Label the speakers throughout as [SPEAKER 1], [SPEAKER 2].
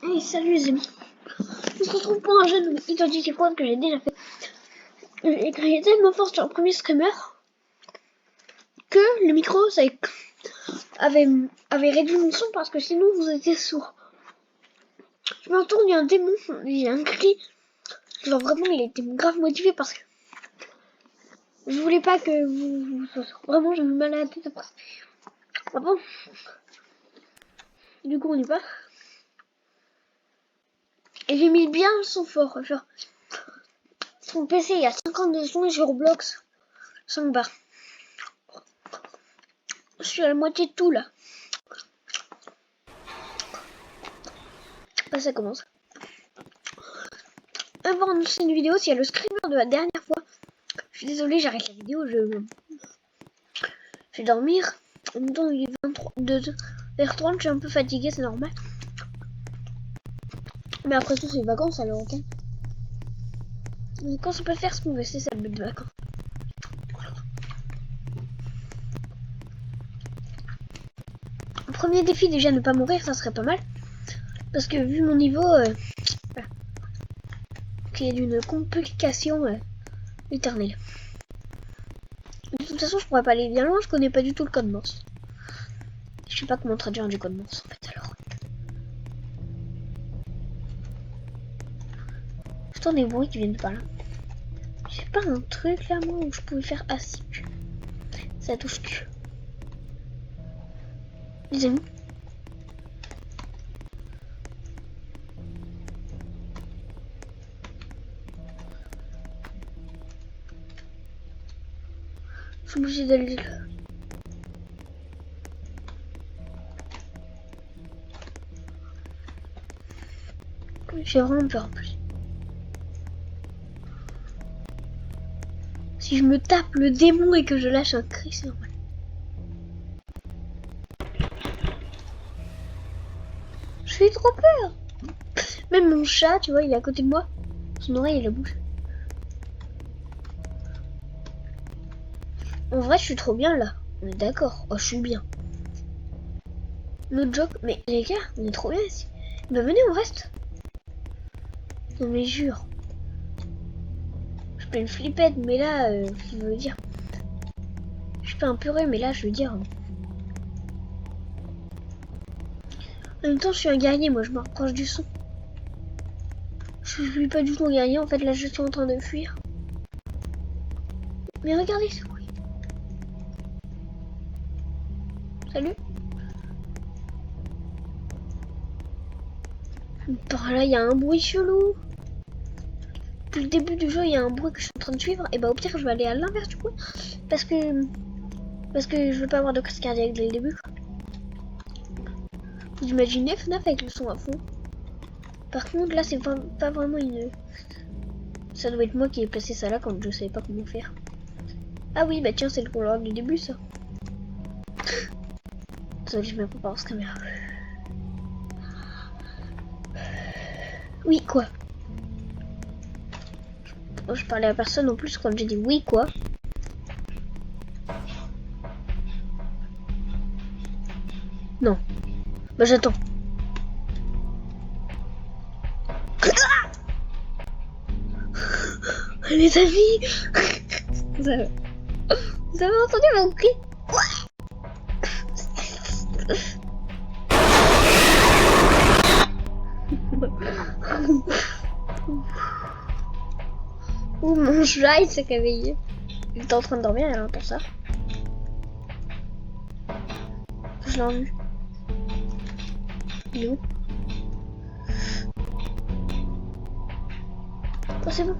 [SPEAKER 1] Hey, salut les amis, on se retrouve pour un jeu de Identity Fraud que j'ai déjà fait. J'ai créé tellement fort sur le premier screamer que le micro avait réduit mon son parce que sinon vous étiez sourd. Je m'entends, il y a un démon, il y a un cri. Genre vraiment il a été grave motivé parce que je voulais pas que vous vraiment j'avais mal à la tête après. Ah bon. Du coup on y va. Et j'ai mis bien le son fort, genre sur mon PC il y a 52 sons et sur Roblox 5 barres. Je suis à la moitié de tout là. Ah, ça commence. Avant de lancer une vidéo, s'il y a le screamer de la dernière fois, je suis désolée, j'arrête la vidéo, je vais dormir. En même temps, il est 22h30, je suis un peu fatiguée, c'est normal. Mais après tout, c'est les vacances alors, ok. Les vacances, on peut faire ce qu'on veut, c'est ça le but de vacances. Le premier défi, déjà, ne pas mourir, ça serait pas mal. Parce que vu mon niveau, qui est d'une complication éternelle. De toute façon, je pourrais pas aller bien loin, je connais pas du tout le code Morse. Je sais pas comment traduire du code Morse en fait alors. J'entends des bruits qui viennent de par là. J'ai pas un truc là moi où je pouvais faire assis. Ça touche que. Les amis. Je suis obligée d'aller là. J'ai vraiment peur en plus. Si je me tape le démon et que je lâche un cri, c'est normal. J'ai trop peur. Même mon chat, tu vois, il est à côté de moi. Son oreille et la bouche. En vrai, je suis trop bien là. On est d'accord. Oh, je suis bien. No joke. Mais les gars, on est trop bien ici. Bah venez, on reste. Non mais jure. Je fais une flippette, mais là, je veux dire. Je fais un purée, mais là, je veux dire. En même temps, je suis un guerrier, moi, je me rapproche du son. Je suis pas du tout un guerrier, en fait, là, je suis en train de fuir. Mais regardez ce bruit. Salut. Par là, il y a un bruit chelou. Depuis le début du jeu, il y a un bruit que je suis en train de suivre. Et bah, au pire, je vais aller à l'inverse du coup. Parce que je veux pas avoir de crise cardiaque dès le début. Vous imaginez FNAF avec le son à fond. Par contre, là, c'est pas vraiment une... Ça doit être moi qui ai placé ça là quand je savais pas comment faire. Ah oui, bah tiens, c'est le couloir du début, ça. Désolé, je me prépare ce caméra. Oui, quoi? Je parlais à personne en plus quand j'ai dit oui, quoi. Non. Bah j'attends. Les amis, vous avez entendu mon cri? Ouh, mon chat il s'est réveillé. Il était en train de dormir, il entend ça. Je l'ai vu. Il est où? Oh, c'est bon.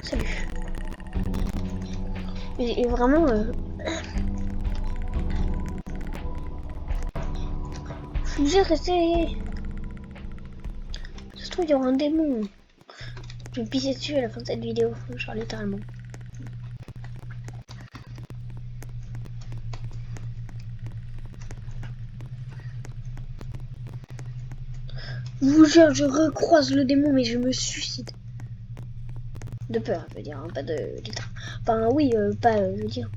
[SPEAKER 1] Salut. Il est vraiment... Je suis obligée de rester... Ça se trouve, il y aura un démon. Je vais me pisser dessus à la fin de cette vidéo, genre littéralement. Je vous jure, je recroise le démon, mais je me suicide. De peur, je veux dire, hein, pas de... Enfin, oui, pas, je veux dire...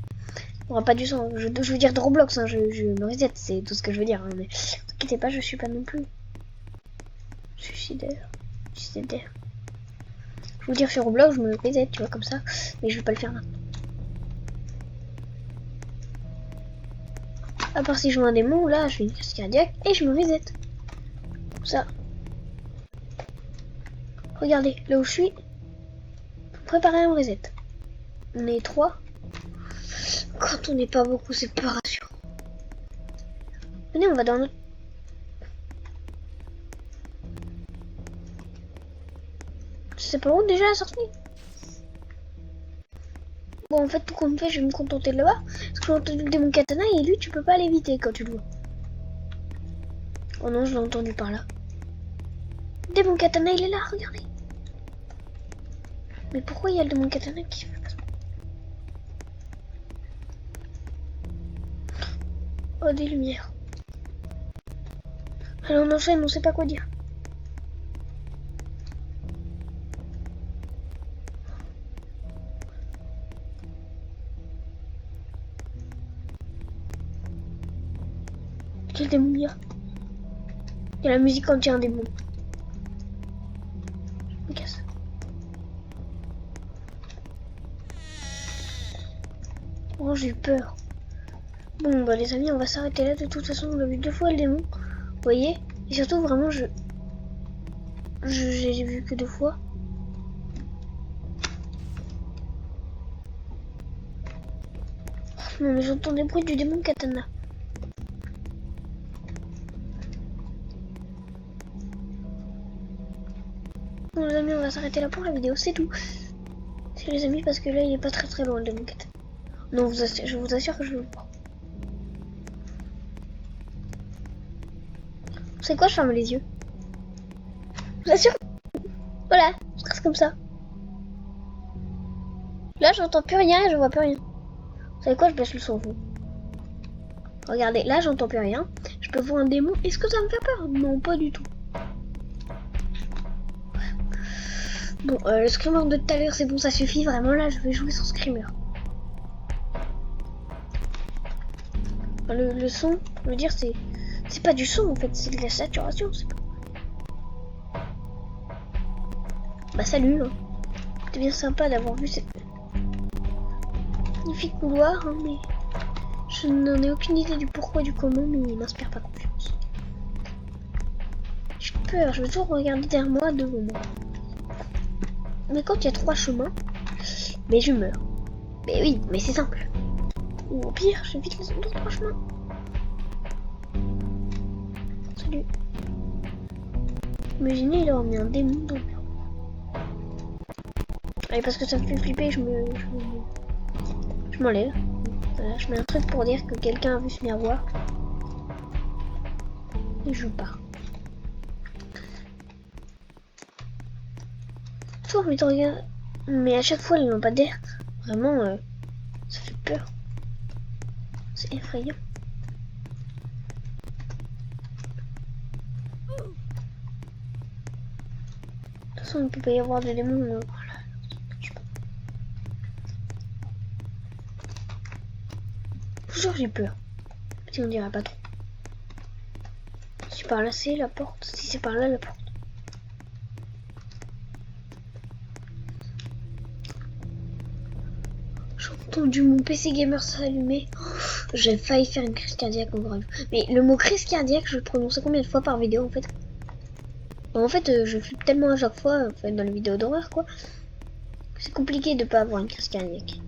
[SPEAKER 1] Enfin, pas du sang, je veux dire de Roblox, hein, je me reset, c'est tout ce que je veux dire. Hein, mais ne inquiétez pas, je suis pas non plus suicidaire. Suicidaire. Je veux dire sur Roblox, je me reset, tu vois, comme ça. Mais je vais pas le faire maintenant. À part si je vois un démon, là, je fais une crise cardiaque et je me reset. Comme ça. Regardez, là où je suis, préparez un reset. On est 3. Quand on n'est pas beaucoup, c'est pas rassurant. Venez, on va dans notre... C'est pas où déjà la sortie? Bon, en fait, tout compte fait, je vais me contenter de là-bas. Parce que j'ai entendu le démon katana et lui, tu peux pas l'éviter quand tu le vois. Oh non, je l'ai entendu par là. Le démon katana, il est là, regardez. Mais pourquoi il y a le démon katana qui fait pas ça? Oh, des lumières. Alors on enchaîne, on sait pas quoi dire. Quel démon il y a? Il y a la musique quand il y a un démon. Je me casse. Oh, j'ai eu peur. Bon, bah les amis, on va s'arrêter là. De toute façon, on a vu 2 fois le démon. Vous voyez? Et surtout, vraiment, j'ai vu que 2 fois. Non, mais j'entends des bruits du démon katana. Bon, les amis, on va s'arrêter là pour la vidéo. C'est tout. C'est les amis, parce que là, il est pas très loin le démon katana. Non, je vous assure que je le vois. C'est quoi, je ferme les yeux. Je vous assure. Voilà, je reste comme ça. Là, j'entends plus rien et je vois plus rien. Vous savez quoi, je baisse le son, vous. Regardez, là, j'entends plus rien. Je peux voir un démon. Est-ce que ça me fait peur? Non, pas du tout. Bon, le screamer de tout à l'heure, c'est bon, ça suffit. Vraiment, là, je vais jouer sans screamer. Le son, je veux dire, c'est pas du son, en fait. C'est de la saturation, c'est pas... Bah, salut, hein. C'était bien sympa d'avoir vu cette magnifique couloir, hein, mais je n'en ai aucune idée du pourquoi, du comment, mais il m'inspire pas confiance. J'ai peur, je veux toujours regarder derrière moi, devant moi. Mais quand il y a 3 chemins, mais je meurs. Mais oui, mais c'est simple. Ou au pire, j'évite les autres 3 chemins. Salut. Imaginez, il aurait mis un démon dans le bureau. Allez, parce que ça me fait flipper, je m'enlève. Voilà, je mets un truc pour dire que quelqu'un a vu ce miroir. Et je pars. J'ai envie de regarder. Mais à chaque fois, les lampadaires, vraiment, ça fait peur. C'est effrayant. De toute façon, il ne peut pas y avoir de démons. Voilà. Toujours j'ai peur. Si on dirait pas trop. Si par là c'est la porte, si c'est par là la porte. J'ai entendu mon PC gamer s'allumer. J'ai failli faire une crise cardiaque en grave. Mais le mot crise cardiaque, je le prononçais combien de fois par vidéo en fait? En fait, je flippe tellement à chaque fois, en fait, dans les vidéos d'horreur quoi. C'est compliqué de pas avoir une crise cardiaque.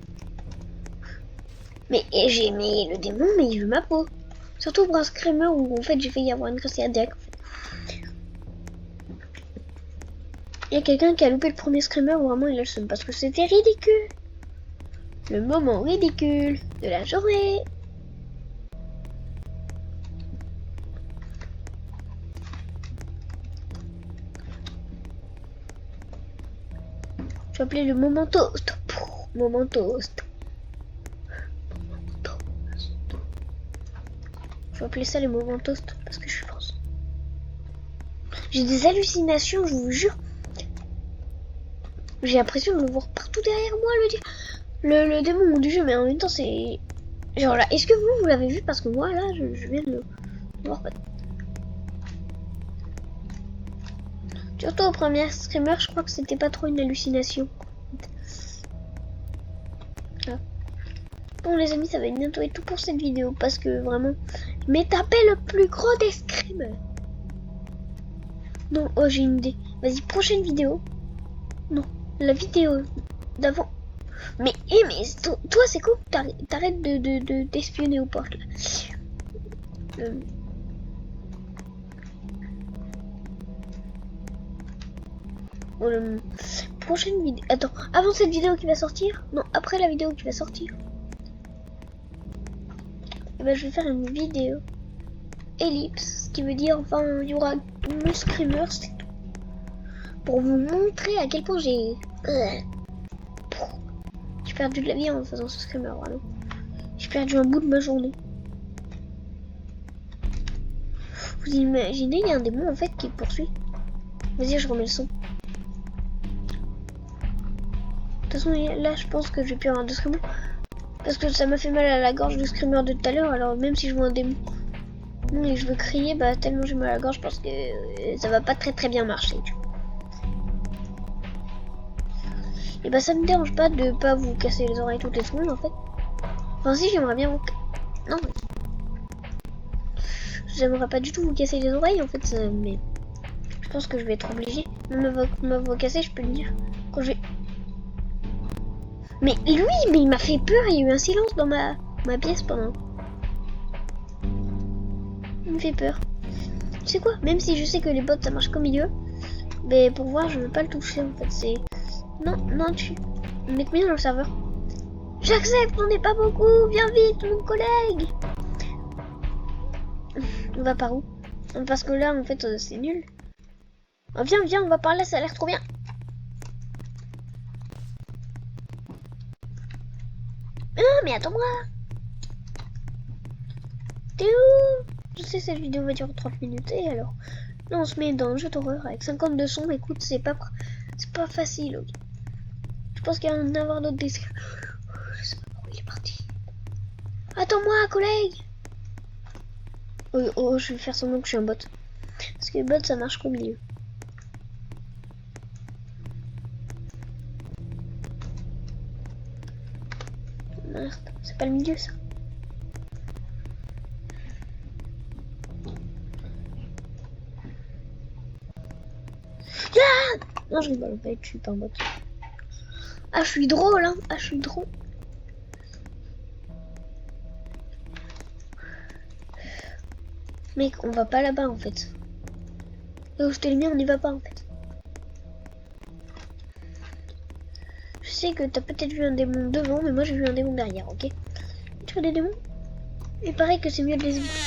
[SPEAKER 1] Mais j'ai aimé le démon, mais il veut ma peau. Surtout pour un screamer où en fait j'ai failli avoir une crise cardiaque. En fait. Il y a quelqu'un qui a loupé le premier screamer où vraiment il a le seum parce que c'était ridicule. Le moment ridicule de la journée. Je vais appeler le moment toast. Moment toast. Je vais appeler ça le moment toast parce que je pense. J'ai des hallucinations, je vous jure. J'ai l'impression de le voir partout derrière moi, le démon du jeu, mais en même temps c'est Genre là, est-ce que vous l'avez vu? Parce que moi là, je viens de le voir. Surtout au premier streamer, je crois que c'était pas trop une hallucination. Là. Bon les amis, ça va bientôt être tout pour cette vidéo. Parce que vraiment, je m'ai tapé le plus gros des screamers. Non, oh j'ai une idée. Vas-y, prochaine vidéo. Non, la vidéo d'avant. Mais toi c'est cool, t'arrêtes d'espionner aux portes là. Prochaine vidéo. Attends, avant cette vidéo qui va sortir? Non, après la vidéo qui va sortir. Et ben je vais faire une vidéo ellipse, ce qui veut dire enfin il y aura le screamer, c'est tout. Pour vous montrer à quel point j'ai perdu de la vie en faisant ce screamer, vraiment. J'ai perdu un bout de ma journée. Vous imaginez, il y a un démon en fait qui me poursuit. Vas-y, je remets le son. De toute façon, là, je pense que je vais plus avoir de screamer. Parce que ça m'a fait mal à la gorge de screamer de tout à l'heure. Alors, même si je vois un démon et je veux crier, bah, tellement j'ai mal à la gorge, parce que ça va pas très bien marcher. Et bah, ça me dérange pas de pas vous casser les oreilles toutes les secondes, en fait. Enfin, si, j'aimerais bien vous... Non, j'aimerais pas du tout vous casser les oreilles, en fait, mais... Je pense que je vais être obligé. Ma voix cassée, je peux le dire. Quand je vais... Mais lui, il m'a fait peur, il y a eu un silence dans ma pièce pendant... Il me fait peur. Tu sais quoi? Même si je sais que les bots, ça marche comme milieu, mais pour voir, je veux pas le toucher, en fait, c'est... Non, tu... On est combien dans le serveur? J'accepte, on n'est pas beaucoup, viens vite, mon collègue. On va par où? Parce que là, en fait, c'est nul. Oh, viens, on va par là, ça a l'air trop bien. Ah, mais attends-moi. T'es où? Je sais, cette vidéo va durer 30 minutes, et alors? Là, on se met dans le jeu d'horreur avec 52 sons, écoute, c'est pas facile, ok. Je pense qu'il va y en avoir d'autres disques. Je sais pas pourquoi il est parti. Attends-moi, collègue. Oh, je vais faire semblant que je suis un bot. Parce que les bots, ça marche qu'au milieu. Merde, c'est pas le milieu, ça. Ah non, je rigole, en fait, je suis pas un bot. Ah, je suis drôle, hein. Ah, je suis drôle. Mec, on va pas là-bas, en fait. Là où je t'ai mis, on n'y va pas, en fait. Je sais que t'as peut-être vu un démon devant, mais moi j'ai vu un démon derrière, ok? Tu vois des démons? Il paraît que c'est mieux de les éviter.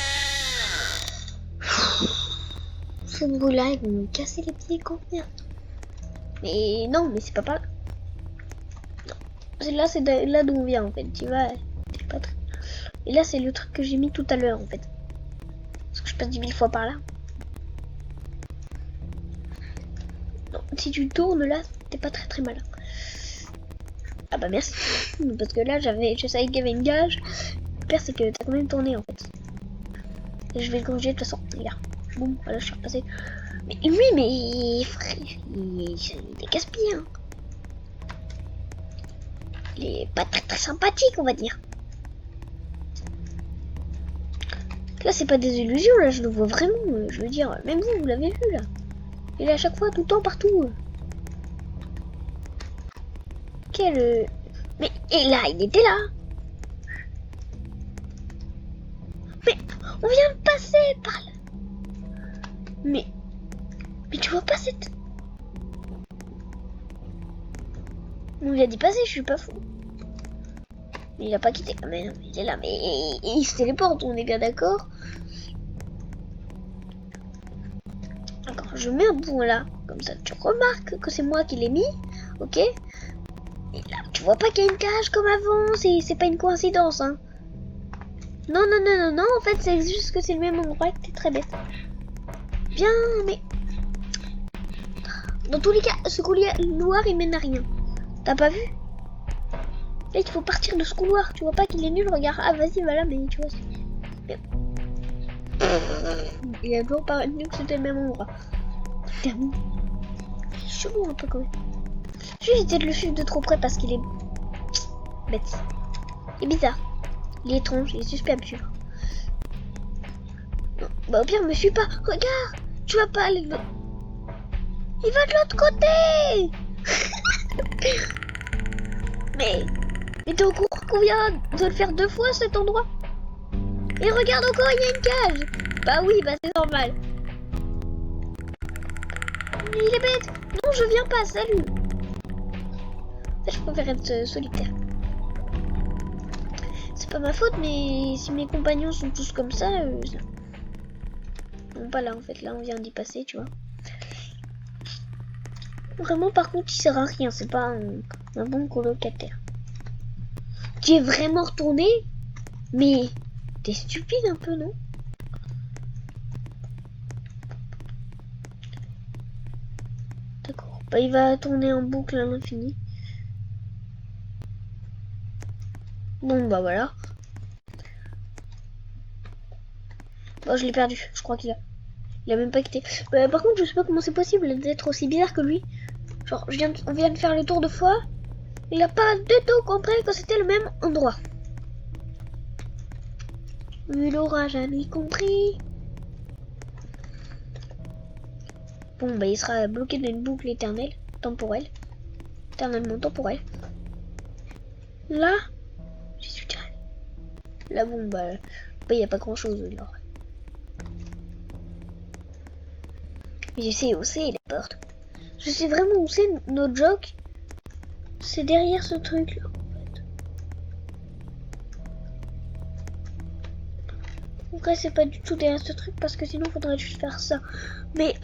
[SPEAKER 1] Ce bruit-là, ils vont me casser les pieds combien? Mais non, mais c'est pas par là. Non. C'est là d'où on vient, en fait. Tu vois, c'est pas très... Et là, c'est le truc que j'ai mis tout à l'heure, en fait. Parce que je passe 10 000 fois par là. Non, si tu tournes là, t'es pas très malin. Ah bah merci. Parce que là, je savais qu'il y avait une gage. Le pire, c'est que t'as quand même tourné, en fait. Et je vais le corriger de toute façon. Regarde. Bon, voilà, je suis repassé. Mais lui, mais frère, il est casse-pied. Hein. Il est pas très sympathique, on va dire. Là, c'est pas des illusions, là, je le vois vraiment. Je veux dire, même vous l'avez vu, là. Il est à chaque fois, tout le temps, partout. Quel... Mais, et là, il était là. Mais, on vient de passer par là. Mais tu vois pas cette... On lui a dit passer, je suis pas fou. Mais il a pas quitté quand même, il est là, mais il se téléporte, on est bien d'accord. D'accord, je mets un point là, comme ça tu remarques que c'est moi qui l'ai mis, ok? Et là, tu vois pas qu'il y a une cage comme avant, c'est pas une coïncidence, hein. Non, en fait c'est juste que c'est le même endroit que t'es très bête. Bien, mais... Dans tous les cas, ce couloir il mène à rien. T'as pas vu? Là, il faut partir de ce couloir. Tu vois pas qu'il est nul, regarde. Ah, vas-y, voilà, mais tu vois. Il a toujours pas retenu que c'était le même endroit. Terminé. C'est chelou un peu quand même. Je vais éviter de le suivre de trop près parce qu'il est bête. Il est bizarre. Il est étrange, il est suspect à me suivre. Non. Bah au pire, me suis pas. Regarde, tu vas pas aller de l'autre. Il va de l'autre côté. Mais t'es au courant qu'on vient de le faire 2 fois cet endroit? Et regarde encore, il y a une cage. Bah oui, bah c'est normal. Il est bête. Non, je viens pas, salut. En fait, je préfère être solitaire. C'est pas ma faute, mais si mes compagnons sont tous comme ça, non, pas là en fait, là on vient d'y passer, tu vois. Vraiment, par contre, il sert à rien, c'est pas un bon colocataire. Tu es vraiment retourné? Mais t'es stupide un peu, non? D'accord, bah il va tourner en boucle à l'infini. Bon bah voilà. Bon, je l'ai perdu, je crois qu'il a même pas quitté. Par contre, je sais pas comment c'est possible d'être aussi bizarre que lui. Genre, on vient de faire le tour de fois. Il a pas du tout compris que c'était le même endroit. Il aura jamais compris. Bon, bah il sera bloqué dans une boucle éternelle, temporelle. Éternellement temporelle. Là, j'y suis direct. Là, bon, bah, il n'y a pas grand chose là. Je sais où c'est les portes. Je sais vraiment où c'est notre joke. C'est derrière ce truc là. En vrai, c'est pas du tout derrière ce truc parce que sinon faudrait juste faire ça. Mais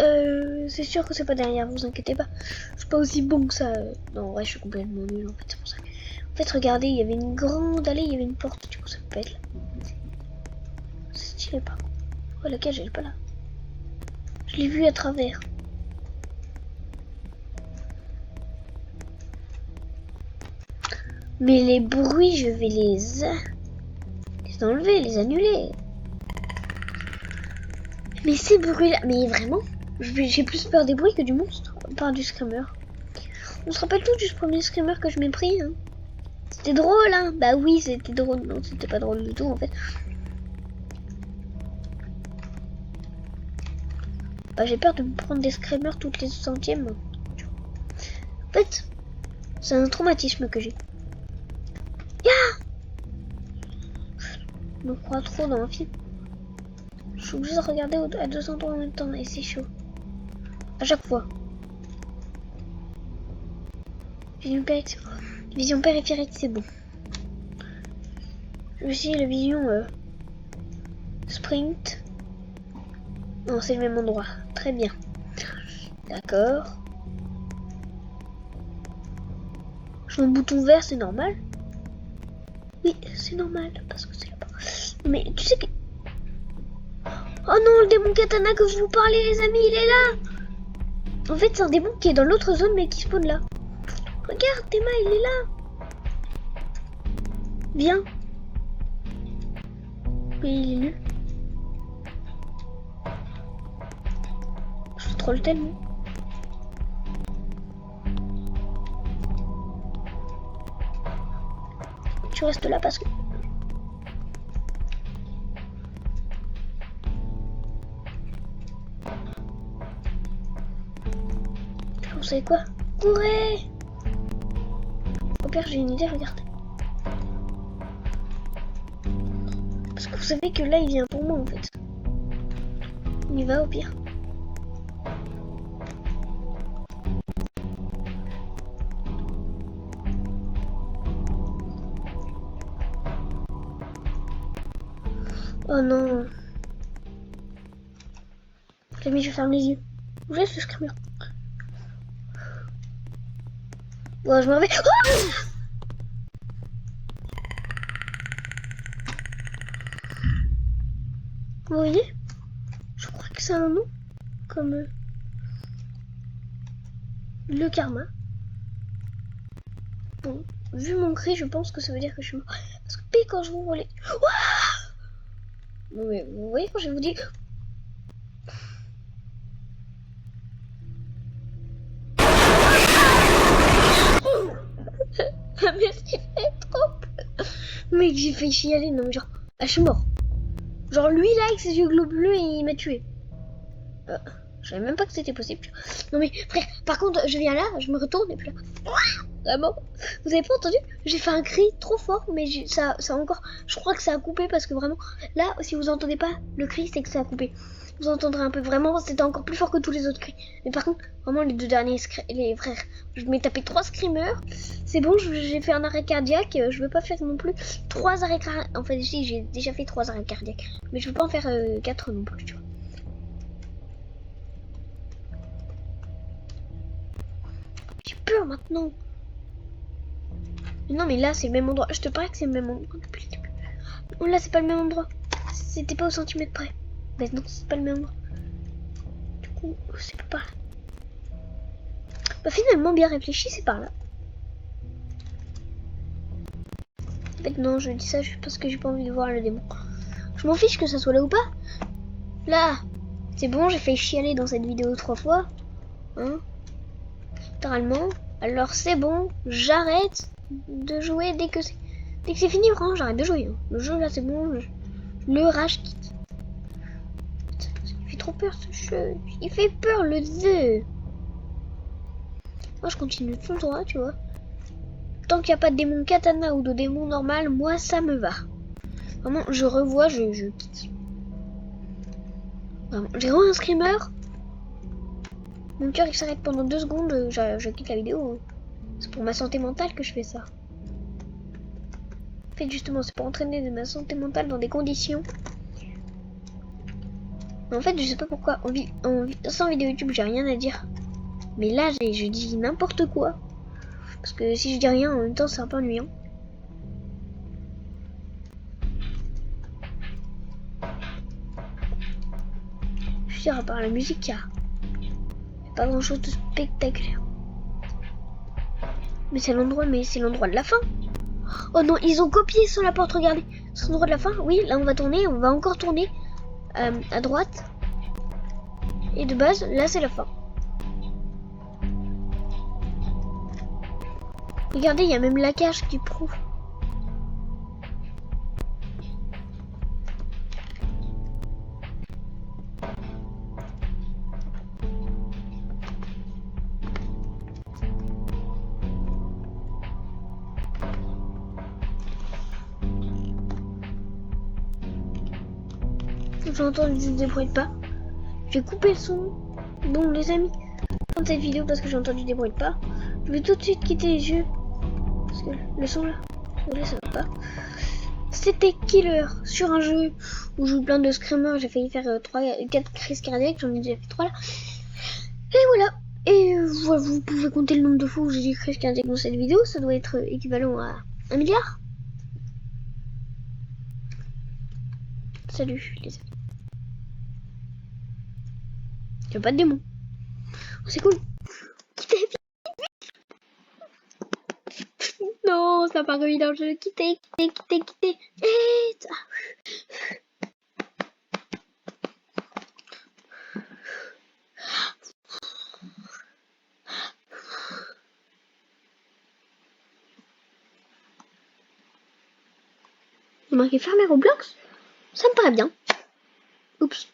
[SPEAKER 1] c'est sûr que c'est pas derrière, vous inquiétez pas. Je suis pas aussi bon que ça. Non, en vrai, je suis complètement nul en fait, c'est pour ça. En fait, regardez, il y avait une grande allée, il y avait une porte, du coup ça peut être là. C'est stylé par contre. Oh, la cage elle est pas là. Je l'ai vue à travers. Mais les bruits, je vais les enlever, les annuler. Mais ces bruits-là, mais vraiment, j'ai plus peur des bruits que du monstre, par du screamer. On se rappelle tout du premier screamer que je m'ai pris, hein. C'était drôle, hein. Bah oui, c'était drôle. Non, c'était pas drôle du tout, en fait. Bah j'ai peur de me prendre des screamers toutes les centièmes. En fait, c'est un traumatisme que j'ai. Je me crois trop dans un film. Je suis obligée de regarder à 2 endroits en même temps et c'est chaud. À chaque fois. Vision périphérique, c'est bon. Je vais essayer la vision sprint. Non, c'est le même endroit. Très bien. D'accord. Je veux un bouton vert, c'est normal. Oui, c'est normal, parce que c'est là-bas. Mais tu sais que... Oh non, le démon katana que je vous parlais, les amis, il est là. En fait, c'est un démon qui est dans l'autre zone, mais qui spawn là. Regarde, Théma, il est là. Viens. Mais il est nul. Je troll tellement. Tu restes là parce que... Vous savez quoi? Courez! Au pire, j'ai une idée, regardez. Parce que vous savez que là, il vient pour moi, en fait. On y va, au pire. Oh non. Les amis, je ferme les yeux. Vous laisse le screamer. Bon, je m'en vais. Oh! Vous voyez? Je crois que c'est un nom. Comme le karma. Bon, vu mon cri, je pense que ça veut dire que je suis mort. Parce que puis quand je vous voulais... Mais vous voyez quand je vous dis... Ah mais c'est fait trop peur. Mec, j'ai fait chialer, non mais genre... Ah, je suis mort. Genre lui là avec ses yeux globuleux, il m'a tué. Je savais même pas que c'était possible. Non mais frère, par contre, je viens là, je me retourne et puis là... Vraiment, vous avez pas entendu? J'ai fait un cri trop fort, mais ça encore... Je crois que ça a coupé parce que vraiment... Là, si vous entendez pas le cri, c'est que ça a coupé. Vous entendrez un peu. Vraiment, c'était encore plus fort que tous les autres cris. Mais par contre, vraiment, les deux derniers... Les frères, je m'ai tapé 3 screamers. C'est bon, j'ai fait un arrêt cardiaque. Je veux pas faire non plus 3 arrêts cardiaques. En fait, si, j'ai déjà fait 3 arrêts cardiaques. Mais je veux pas en faire 4 non plus, tu vois. J'ai peur maintenant. Non mais là c'est le même endroit. Je te parie que c'est le même endroit depuis le début. Oh là c'est pas le même endroit. C'était pas au centimètre près. Mais non c'est pas le même endroit. Du coup c'est pas par là. Bah finalement bien réfléchi c'est par là. En fait non je dis ça juste parce que j'ai pas envie de voir le démon. Je m'en fiche que ça soit là ou pas. Là c'est bon j'ai fait chialer dans cette vidéo 3 fois. Hein littéralement. Alors c'est bon j'arrête de jouer dès que c'est fini vraiment j'arrête de jouer. Hein. Le jeu là c'est bon. Le rage quitte. Il fait trop peur ce jeu. Il fait peur le jeu. Moi je continue tout droit, tu vois. Tant qu'il n'y a pas de démon katana ou de démon normal, moi ça me va. Vraiment, je revois, je quitte. Vraiment, j'ai vraiment un screamer. Mon cœur il s'arrête pendant 2 secondes, je quitte la vidéo. C'est pour ma santé mentale que je fais ça. En fait, justement, c'est pour entraîner de ma santé mentale dans des conditions. Mais en fait, je sais pas pourquoi. Sans vidéo YouTube, j'ai rien à dire. Mais là, je dis n'importe quoi. Parce que si je dis rien, en même temps, c'est un peu ennuyant. Je veux dire, à part la musique, il n'y a pas grand chose de spectaculaire. Mais c'est l'endroit de la fin. Oh non, ils ont copié sur la porte, regardez. C'est l'endroit de la fin. Oui, là on va tourner, on va encore tourner à droite. Et de base, là c'est la fin. Regardez, il y a même la cage qui prouve. J'ai entendu des bruits de pas. Je vais couper le son. Bon les amis, fin de cette vidéo parce que j'ai entendu des bruits de pas. Je vais tout de suite quitter les yeux. Parce que le son là, ça va pas. C'était Killer sur un jeu où je joue plein de screamers. J'ai failli faire 4 crises cardiaques, j'en ai déjà fait 3 là. Et voilà. Et voilà, vous pouvez compter le nombre de fois où j'ai dit crises cardiaques dans cette vidéo. Ça doit être équivalent à 1 milliard. Salut les amis. Il n'y a pas de démon. Oh, c'est cool. Quittez. Non, ça part comme dans le jeu. Quittez. Et ça. Il marqué fermer Roblox. Ça me paraît bien. Oups.